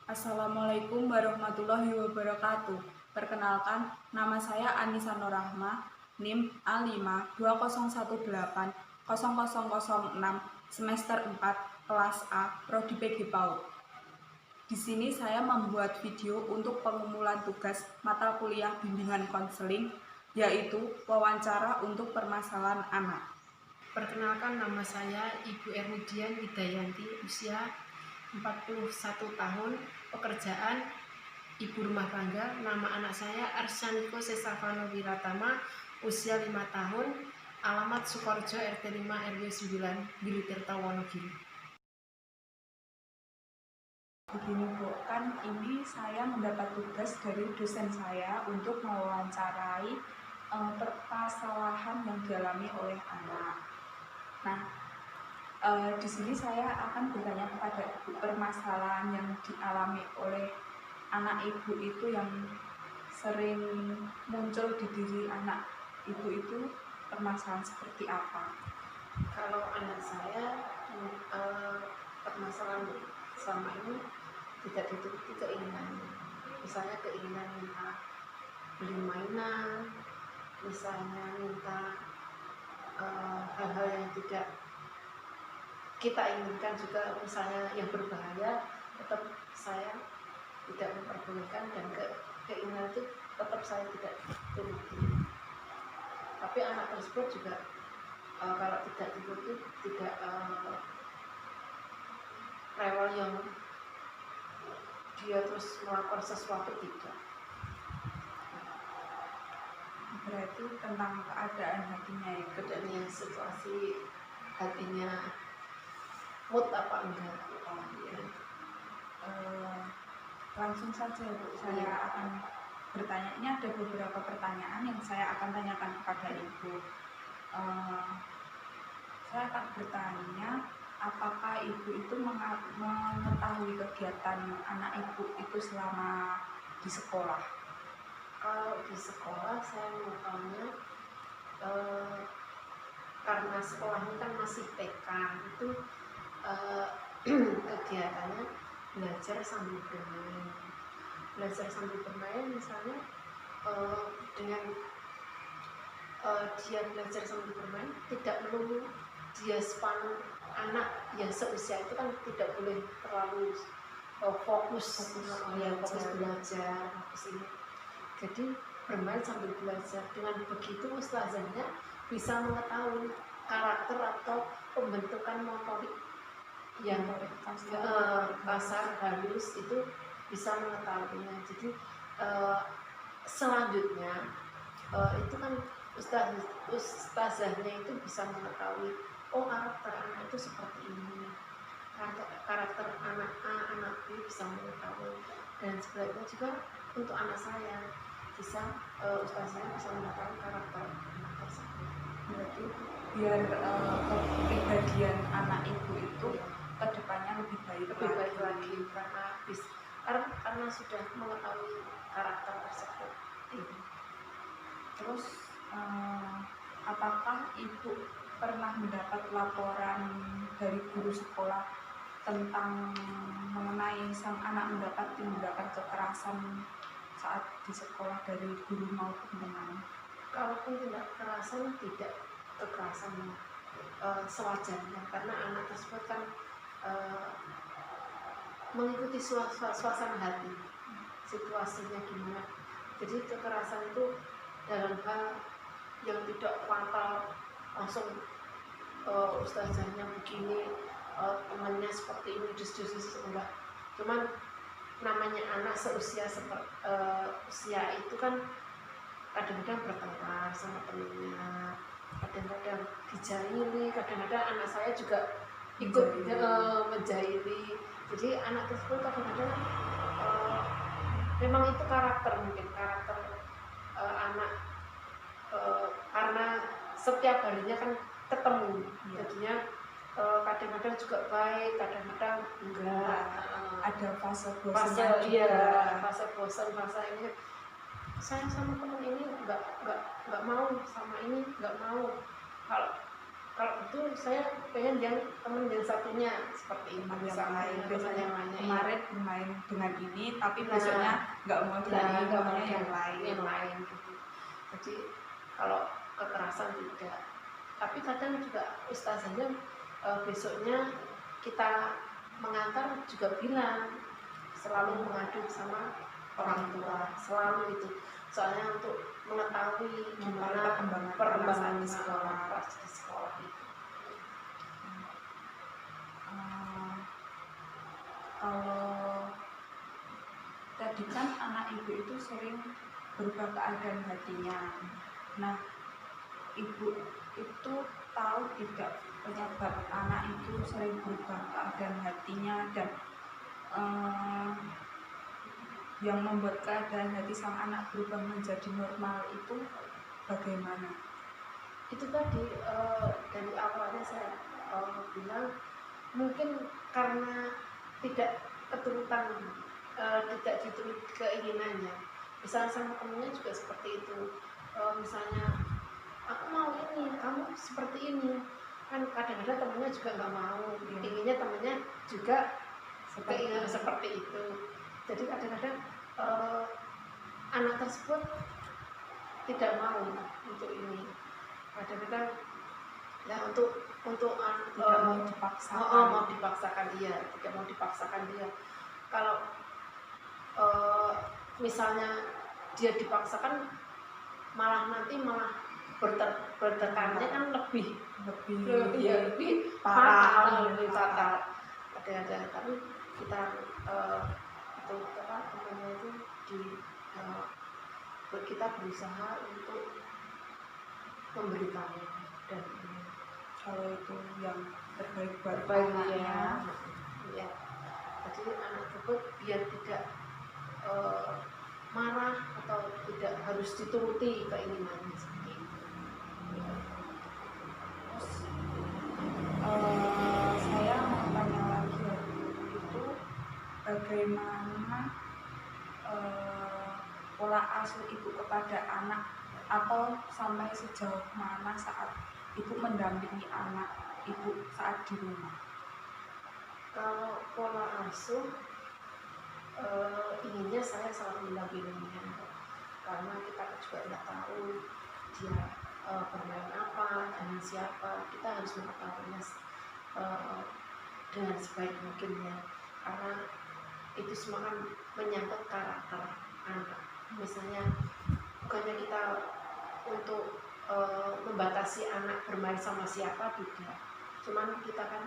Assalamualaikum warahmatullahi wabarakatuh. Perkenalkan, nama saya Anissa Nurrahma, NIM A520180006, semester 4, kelas A, Prodi PG PAUD. Di sini saya membuat video untuk pengumpulan tugas mata kuliah bimbingan konseling, yaitu wawancara untuk permasalahan anak. Perkenalkan, nama saya Ibu Ernidian Widayanti, usia 41 tahun, pekerjaan ibu rumah tangga. Nama anak saya Arsyaniko Sesavano Wiratama, usia 5 tahun, alamat Sukorejo RT 5 RW 9, Gilitirta Wonogiri. Begini Bu, kan ini saya mendapat tugas dari dosen saya untuk mewawancarai permasalahan yang dialami oleh anak. Nah, di sini saya akan bertanya kepada Ibu, permasalahan yang dialami oleh anak Ibu itu yang sering muncul di diri anak Ibu itu permasalahan seperti apa? Kalau anak saya, permasalahan selama ini tidak dituruti keinginannya. Misalnya keinginan minta beli mainan, misalnya minta hal-hal yang tidak kita inginkan, juga misalnya yang berbahaya, tetap saya tidak memperbolehkan, dan keinginan itu tetap saya tidak turuti. Tapi anak tersebut juga kalau tidak dituruti tidak rewel yang dia terus melakukan sesuatu, tidak. Berarti tentang keadaan hatinya ya, Keadaannya, situasi hatinya, mood apa enggak. Ya. Langsung saja Bu, saya akan bertanya. Ini ada beberapa pertanyaan yang saya akan tanyakan kepada Ibu. Saya akan bertanya, apakah Ibu itu mengetahui kegiatan anak Ibu itu selama di sekolah? Kalau di sekolah saya mengetahuinya karena sekolahnya kan masih TK, itu kegiatannya belajar sambil bermain. Belajar sambil bermain misalnya dengan dia belajar sambil bermain, tidak melulu dia sepanjang anak yang seusia itu kan tidak boleh terlalu fokus belajar, fokus ini. Jadi bermain sambil belajar, dengan begitu ustazahnya bisa mengetahui karakter atau pembentukan motorik yang kasar, halus, itu bisa mengetahuinya. Jadi selanjutnya itu kan ustazahnya itu bisa mengetahui, oh karakter anak itu seperti ini, karakter anak A, anak B bisa mengetahui. Dan sebaliknya juga untuk anak saya, bisa ustazahnya bisa mengetahui karakter anak tersebut. Berarti biar kepribadian anak Ibu itu kedepannya lebih baik lagi karena sudah mengetahui karakter tersebut. Terus apakah Ibu pernah mendapat laporan dari guru sekolah tentang mengenai sang anak mendapat tindakan kekerasan saat di sekolah dari guru maupun teman? Kalaupun tidak kekerasan, tidak kekerasan sewajarnya, karena anak tersebut kan mengikuti suasana hati, situasinya gimana. Jadi kekerasan itu dalam hal yang tidak fatal, langsung ustazahnya begini, temannya seperti ini, dus enggak. Cuman namanya anak seusia usia itu kan kadang-kadang bertengkar sama temannya, kadang-kadang dijaili, kadang-kadang anak saya juga ikut menjaili. Jadi anak tersebut kadang-kadang memang itu mungkin karakter anak, karena setiap harinya kan ketemu, jadinya kadang-kadang juga baik, kadang-kadang enggak. Ada fase bosan juga. Fase bosan, fase ini saya sama teman ini enggak mau, sama ini enggak mau. Kalau kalau itu saya pengen yang temen yang satunya seperti ini, Teman yang misalnya lain, teman biasanya yang lainnya kemarin bermain dengan ini tapi Nah, besoknya nggak mau dengan ini, nggak mau maunya yang lain. yang lain gitu. Jadi kalau kekerasan tidak, tapi kadang juga ustazahnya besoknya kita mengantar juga bilang selalu mengadu sama orang tua, selalu itu soalnya untuk mengetahui gimana perkembangan di sekolah. di sekolah itu. Kalau tadi kan anak ibu itu sering berubah keadaan hatinya. Nah, ibu itu tahu tidak penyebab anak itu sering berubah keadaan hatinya dan yang membuat keadaan hati sang anak berubah menjadi normal itu bagaimana? Itu tadi dari awalnya saya bilang mungkin karena tidak keturutan, tidak dituruti keinginannya. Misalnya sama temennya juga seperti itu. Misalnya aku mau ini, kamu seperti ini. Kan kadang-kadang temennya juga nggak mau. Inginnya temennya juga keinginan seperti itu. Jadi kadang-kadang anak tersebut tidak mau untuk ini. Kadang-kadang ya untuk Tidak mau dipaksakan. mau dipaksakan dia, tidak mau dipaksakan dia. Kalau misalnya dia dipaksakan malah bertekannya kan lebih parah, lebih fatal. Ada tapi kita itu namanya itu kita berusaha untuk memberitahu dan kalau itu yang terbaik buat anaknya. Ya. Jadi anak tersebut biar tidak marah atau tidak harus dituruti keinginannya seperti itu. Terus saya mau tanya lagi itu bagaimana pola asuh ibu kepada anak atau sampai sejauh mana saat ibu mendampingi anak ibu saat di rumah? Kalau pola asuh inginnya saya selalu mendampinginya karena kita juga tidak tahu dia bermain apa dengan siapa, kita harus mengetahuinya dengan sebaik mungkinnya karena itu semua kan menyangkut karakter anak. Misalnya bukannya kita untuk membatasi anak bermain sama siapa, tidak, cuman kita kan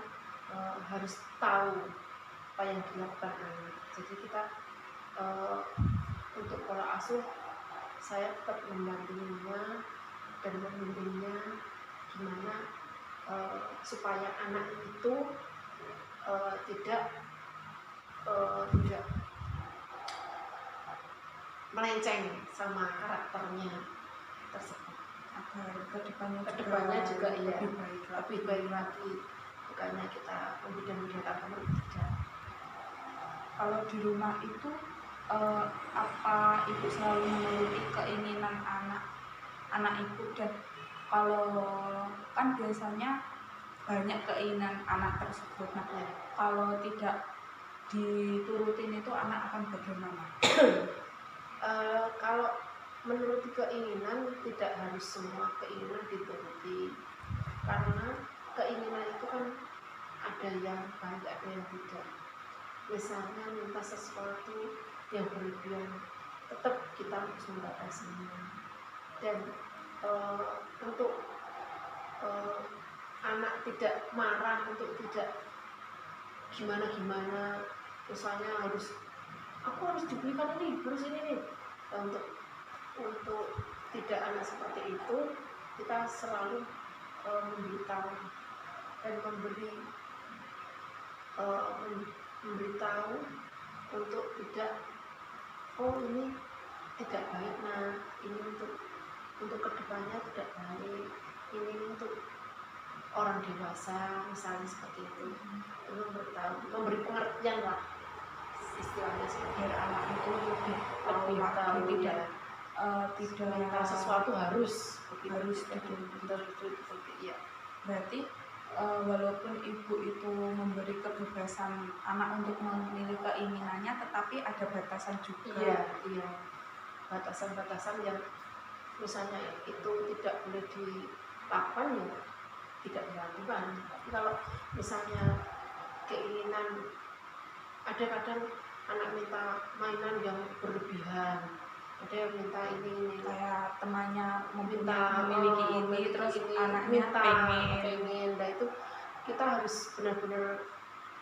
harus tahu apa yang dilakukan anak. Jadi kita untuk pola asuh saya tetap mendampinginya dan membimbingnya gimana supaya anak itu tidak melenceng sama karakternya tersebut. Agar kedepannya juga ya lebih baik lagi. Bukannya kita memudah-mudahkan teman, tidak. Kalau di rumah itu apa ibu selalu menuruti keinginan anak ibu, dan kalau kan biasanya banyak keinginan anak tersebut. Nah, kalau tidak diturutin itu anak akan bagaimana? Kalau menuruti keinginan tidak harus semua keinginan dituruti, karena keinginan itu kan ada yang baik, ada yang tidak. Misalnya minta sesuatu yang berlebihan, tetap kita harus membatasinya. Dan untuk anak tidak marah, untuk tidak gimana-gimana, misalnya aku harus dibelikan ini, harus ini nih. Untuk tidak anak seperti itu, kita selalu memberitahu dan memberitahu untuk tidak, ini tidak baik, nah ini untuk kedepannya tidak baik, ini untuk orang dewasa misalnya seperti itu. Memberitahu, memberi pengertian lah istilahnya, biar anak itu lebih tahu tidak minta sesuatu harus dituruti. ya. Berarti walaupun ibu itu memberi kebebasan anak untuk memilih keinginannya, tetapi ada batasan juga. Iya, batasan-batasan yang misalnya itu tidak boleh dilakukan ya tidak dilakukan. Tapi kalau misalnya keinginan, ada kadang anak minta mainan yang berlebihan, ada yang minta ini Kayak temannya minta memiliki ini, terus anaknya pengen. Nah itu kita harus benar-benar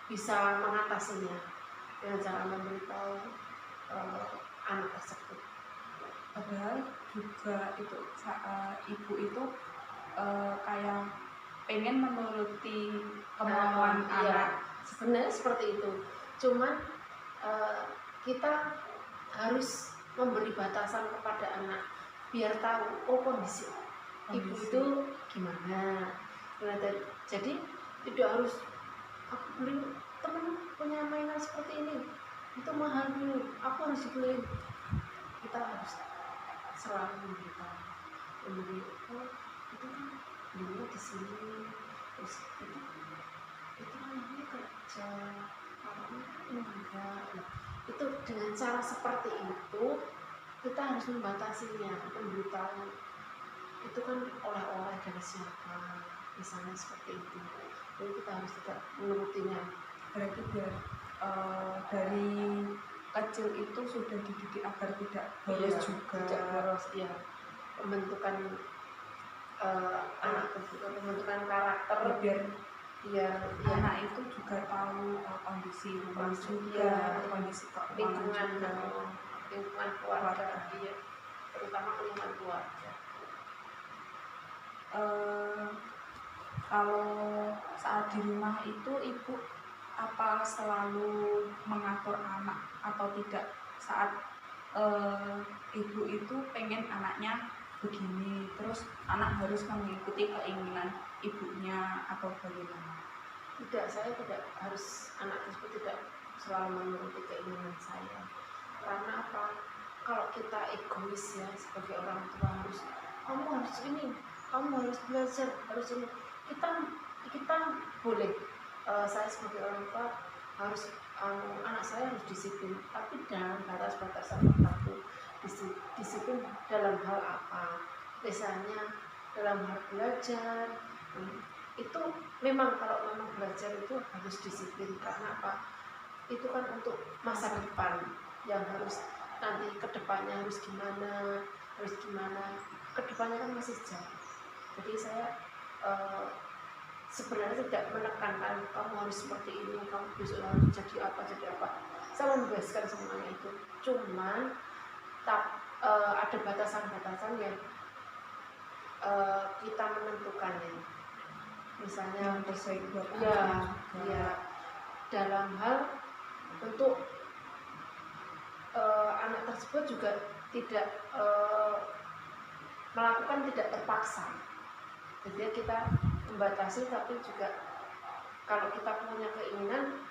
bisa mengatasinya dengan cara memberitahu anak tersebut. Padahal juga itu ibu itu kayak pengen menuruti kemauan anak. Sebenarnya seperti itu, cuman kita harus memberi batasan kepada anak biar tahu kondisi ibu itu gimana. Jadi tidak harus aku beli, temen punya mainan seperti ini itu mahal dulu, aku harus beli. Kita harus selalu memberitahu, itu kan dulu di sini, terus itu namanya kerja, kalau enggak. Itu dengan cara seperti itu kita harus membatasinya, memberitahu itu kan oleh-oleh dari siapa, misalnya seperti itu. Jadi kita harus tidak menurutinya. Berarti biar dari kecil itu sudah dididik agar tidak bolos juga. Tidak bolos, ya. Pembentukan anak tersebut, pembentukan karakter, biar anak itu juga tahu kondisi rumah juga, kondisi lingkungan keluarga, iya, terutama lingkungan keluarga. Kalau saat di rumah itu ibu apa selalu mengatur anak atau tidak? Saat ibu itu pengen anaknya begini, terus anak harus mengikuti keinginan ibunya atau bagaimana? Tidak, saya tidak harus, anak tersebut tidak selalu menuruti keinginan saya. Karena apa? Kalau kita egois ya sebagai orang tua, harus kamu harus ini, kamu harus belajar, harus ini. Kita boleh, saya sebagai orang tua harus anak saya harus disiplin, tapi dalam batas-batasan tertentu. Disiplin dalam hal apa? Misalnya dalam hal belajar, itu memang kalau memang belajar itu harus disiplin. Karena apa? Itu kan untuk masa depan yang harus nanti kedepannya harus gimana, kedepannya kan masih jauh. Jadi saya sebenarnya tidak menekankan kamu harus seperti ini, kamu besok harus jadi apa. Saya membebaskan semuanya itu. Cuman ada batasan-batasan yang kita menentukannya. Misalnya dalam hal untuk anak tersebut juga tidak melakukan tidak terpaksa. Jadi kita membatasi, tapi juga kalau kita punya keinginan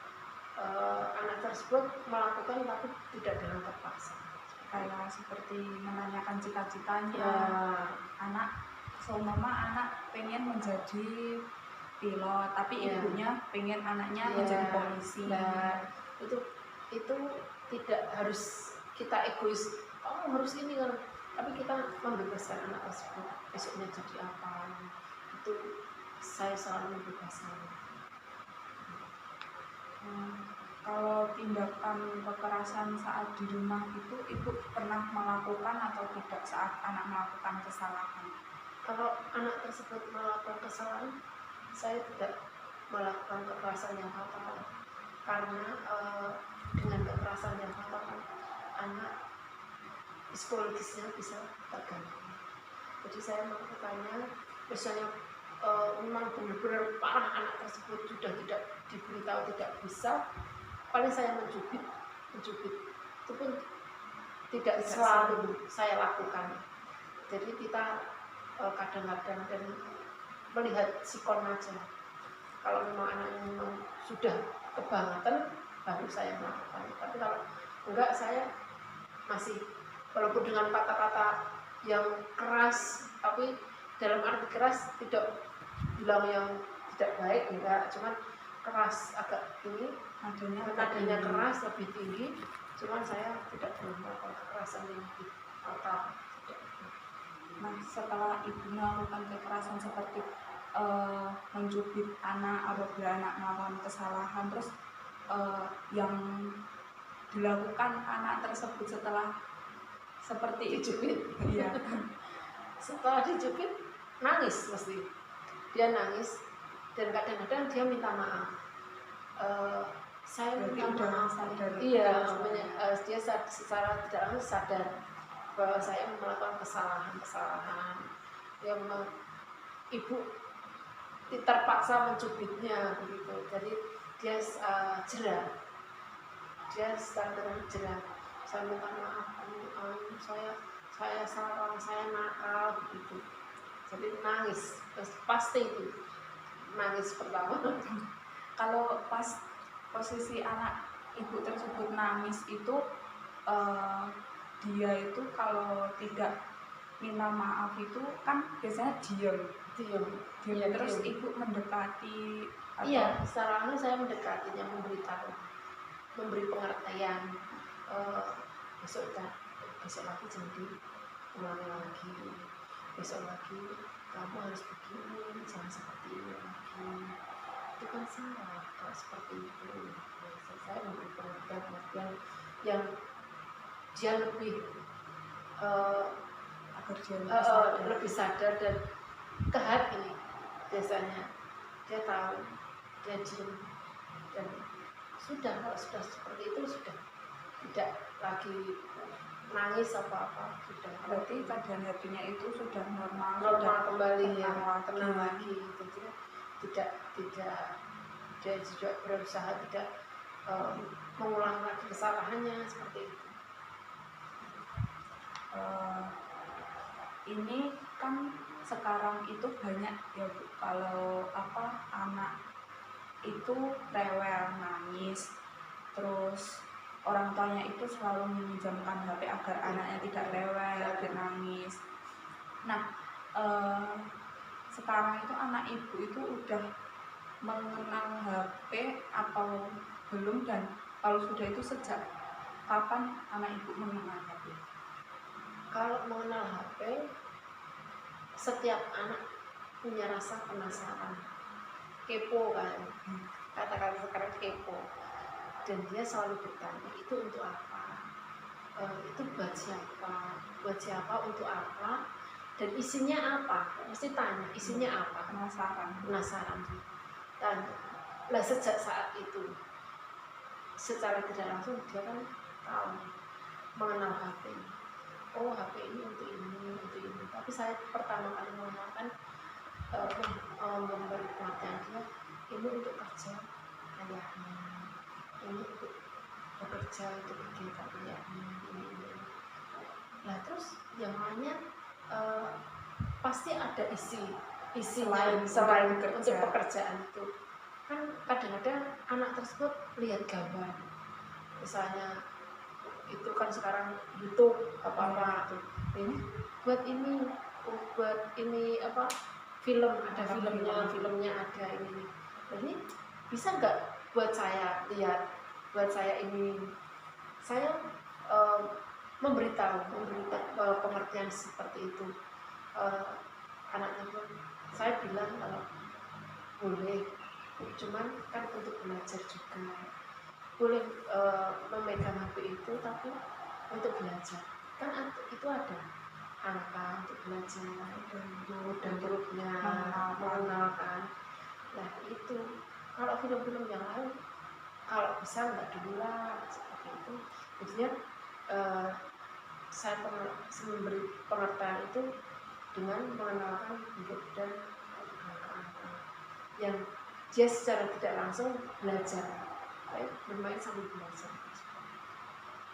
anak tersebut melakukan, tapi tidak dengan terpaksa. Kayak seperti menanyakan cita-citanya anak. Seumpama anak pengen menjadi pilot, tapi ibunya pengen anaknya menjadi polisi. Nah, itu tidak harus kita egois, harus ini kan. Tapi kita membebaskan anak tersebut besoknya jadi apa. Itu saya selalu membebaskan. Kalau tindakan kekerasan saat di rumah itu ibu pernah melakukan atau tidak saat anak melakukan kesalahan? Kalau anak tersebut melakukan kesalahan, saya tidak melakukan kekerasan yang fatal. Karena dengan kekerasan yang fatal, anak psikologisnya bisa terganggu. Jadi saya melakukannya, misalnya memang benar-benar parah anak tersebut sudah tidak diberitahu, tidak bisa, paling saya mencubit. Itu pun tidak selalu saya lakukan. Jadi kita kadang-kadang dan melihat sikon aja. Kalau memang anaknya memang sudah kebangetan, baru saya melakukan. Tapi kalau enggak, saya masih, walaupun dengan kata-kata yang keras, tapi dalam arti keras tidak bilang yang tidak baik enggak, cuman keras agak ini nadanya keras lebih tinggi, cuman saya tidak perlu melakukan kekerasan yang lebih fatal. Nah, setelah ibu melakukan kekerasan seperti mencubit anak apabila anak melakukan kesalahan, terus yang dilakukan anak tersebut setelah seperti Dicubit, iya, setelah dicubit nangis mesti, dia nangis dan kadang-kadang dia minta maaf. Saya berarti minta udah maaf. sadar. Iya, dia secara tidak langsung sadar bahwa saya melakukan kesalahan yang ibu terpaksa mencubitnya begitu. Jadi dia jerah, dia secara jerah, saya minta maaf, saya salah, saya nakal begitu. Jadi nangis, pasti itu nangis pertama. Kalau pas posisi anak ibu tersebut nangis itu dia itu kalau tidak minta maaf itu kan biasanya diam Iya, terus diam. ibu mendekati atau Iya, secara langsung saya mendekatinya, memberitahu, memberi pengertian. Besok lagi jadi ulangi lagi, besok lagi kamu harus begini, jangan seperti ini lagi. Itu kan salah kalau seperti itu. Saya memberi pengertian yang dia lebih agar dia lebih sadar dan ke hati. Biasanya dia tahu, dia diam, dan sudah, kalau sudah seperti itu sudah tidak lagi nangis apa-apa, sudah. berarti keadaan hatinya itu sudah normal kembali, tenang lagi. Jadi tidak dia juga berusaha tidak mengulang lagi kesalahannya seperti itu. Ini kan sekarang itu banyak ya Bu, kalau anak itu rewel, nangis, terus orang tuanya itu selalu meminjamkan HP agar anaknya tidak rewel dan nangis. Nah, sekarang itu anak ibu itu udah mengenal HP atau belum, dan kalau sudah itu sejak kapan anak ibu mengenal HP? Kalau mengenal HP, setiap anak punya rasa penasaran, kepo kan, kata-kata sekarang kepo, dan dia selalu bertanya, itu untuk apa, itu buat siapa, untuk apa, dan isinya apa, mesti tanya isinya apa, penasaran. Dan sejak saat itu secara tidak langsung dia kan tahu mengenal HP. Oh, HP ini untuk ini. Tapi saya pertama kali mengenalkan, memberi pengertian dia, ini untuk kerja ayahnya, ini untuk bekerja, untuk kegiatan ayahnya, ini. Nah, terus yang lainnya pasti ada isi lain selain untuk pekerjaan itu. Kan kadang-kadang anak tersebut lihat gambar, misalnya itu kan sekarang YouTube apa-apa tuh, ini buat ini apa, film ada filmnya ada ini bisa nggak buat saya lihat, buat saya ini. Saya memberitahu pengertian seperti itu. Anaknya pun saya bilang kalau boleh, cuman kan untuk belajar juga boleh memegang HP itu, tapi untuk belajar kan itu ada angka untuk belajar dan hurufnya, mengenalkan. Nah itu kalau film-film yang lain kalau bisa nggak dulu lah seperti itu. Jadinya saya memberi pengertian itu dengan mengenalkan huruf dan angka-angka yang dia secara tidak langsung belajar. Bermain sambil belajar.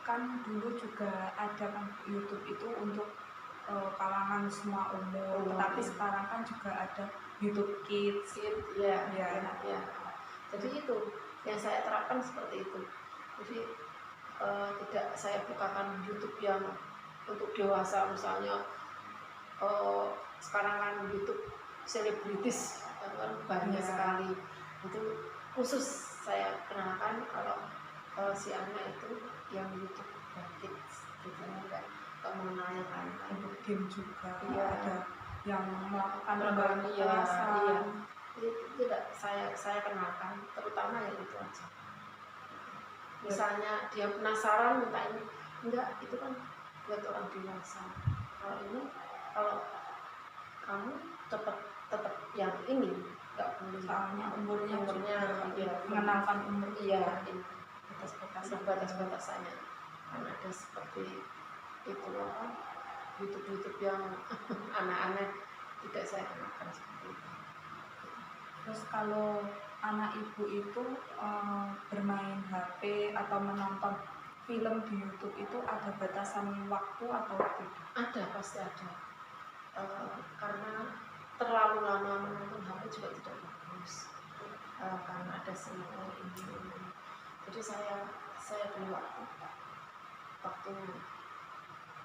Kan dulu juga ada kan YouTube itu untuk kalangan semua umur, tapi sekarang kan juga ada YouTube Kids. Ya. Jadi itu yang saya terapkan seperti itu. Jadi tidak saya bukakan YouTube yang untuk dewasa, misalnya sekarang kan YouTube selebritis kan banyak Iya. sekali. Itu khusus saya kenalkan kalau si anak itu yang YouTube bangkit gitu, enggak mengenal yang lain-lain. Untuk game juga Iya. ada yang melakukan Melakukan, iya, kekerasan. Itu tidak saya kenalkan, terutama yang itu aja. Misalnya dia penasaran minta ini, enggak, itu kan buat orang dewasa. Kalau ini, kalau kamu tetap yang ini nggak boleh. Soalnya umurnya Umurnya, juga iya, mengenalkan umur Iya, ini batas-batasan. batas-batasannya. Kan ada seperti itu apa, YouTube yang anak-anak tidak saya kenalkan seperti itu. Terus kalau anak ibu itu bermain HP atau menonton film di YouTube itu ada batasan waktu atau tidak? Ada, pasti ada. Karena terlalu lama menonton HP juga tidak bagus. Karena ada sinyal ini. Jadi saya beri waktunya.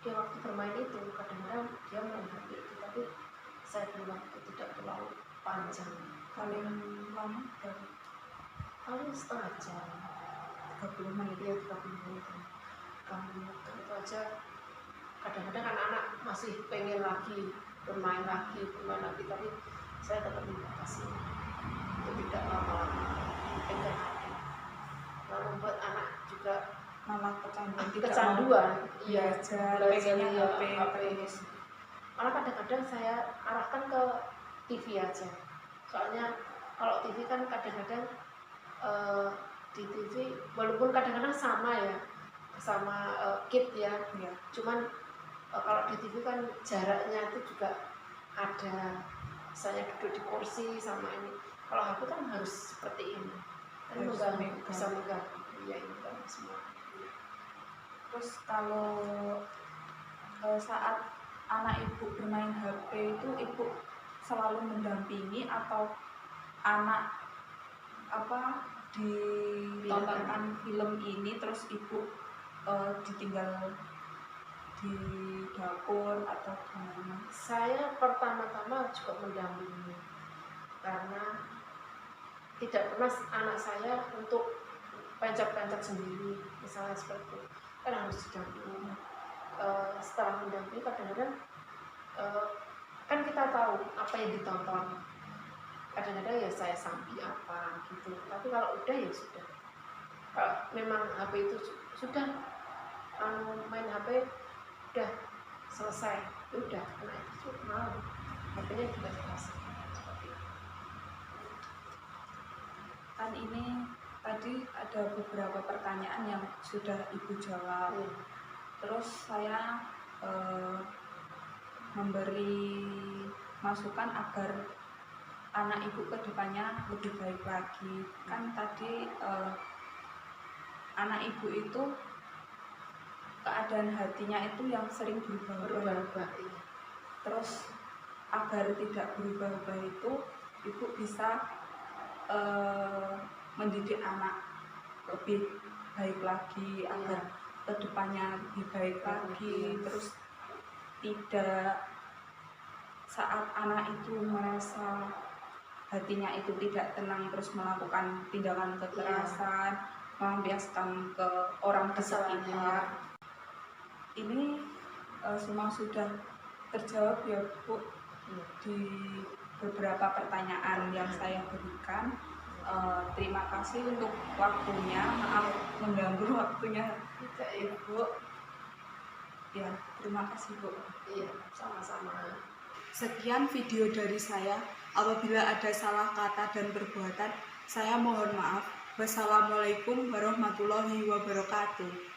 Dia waktu bermain itu kadang-kadang dia main HP itu, tapi saya beri waktu tidak terlalu panjang. Paling lama dari Paling setengah jam, 30 menit. ya 30 menit. Kamu itu aja. Kadang-kadang anak-anak masih pengen lagi bermain lagi, tapi saya tetap membatasi untuk tidak lama-lama pegang HP. Lalu membuat anak juga Malah kecanduan. kecanduan, Iya, pengennya HP terus. Malah kadang-kadang saya arahkan ke TV aja. Soalnya kalau TV kan kadang-kadang di TV walaupun kadang-kadang sama ya, sama kid ya, Iya. cuman kalau di TV kan jaraknya itu juga ada, saya duduk di kursi sama ini. Kalau HP kan harus seperti ini, kan bisa mengganggu ya ini kan semua. Terus kalau saat anak ibu bermain HP itu ibu selalu mendampingi atau anak ditontonkan film ini terus ibu ditinggal di dapur atau gimana? Saya pertama-tama juga mendampingi karena tidak pernah anak saya untuk pencet-pencet sendiri, misalnya seperti itu, kan harus didampingi. Setelah mendampingi kadang-kadang kan kita tahu apa yang ditonton, kadang-kadang ya saya sambil apa gitu, tapi kalau udah ya sudah. Kalau memang HP itu sudah main HP udah selesai, udah anak itu mau HP-nya juga selesai seperti itu. Kan ini tadi ada beberapa pertanyaan yang sudah ibu jawab. Terus saya memberi masukan agar anak ibu kedepannya lebih baik lagi. Kan tadi anak ibu itu keadaan hatinya itu yang sering berubah-ubah. Terus agar tidak berubah-ubah itu ibu bisa mendidik anak lebih baik lagi agar kedepannya lebih baik lagi. Terus tidak saat anak itu merasa hatinya itu tidak tenang terus melakukan tindakan kekerasan, melampiaskan ke orang di sekitar. Ini semua sudah terjawab ya Bu di beberapa pertanyaan yang saya berikan. Terima kasih untuk waktunya, maaf mengganggu waktunya Ibu. Ya, terima kasih Bu. Iya, sama-sama. Sekian video dari saya. Apabila ada salah kata dan perbuatan, saya mohon maaf. Wassalamualaikum warahmatullahi wabarakatuh.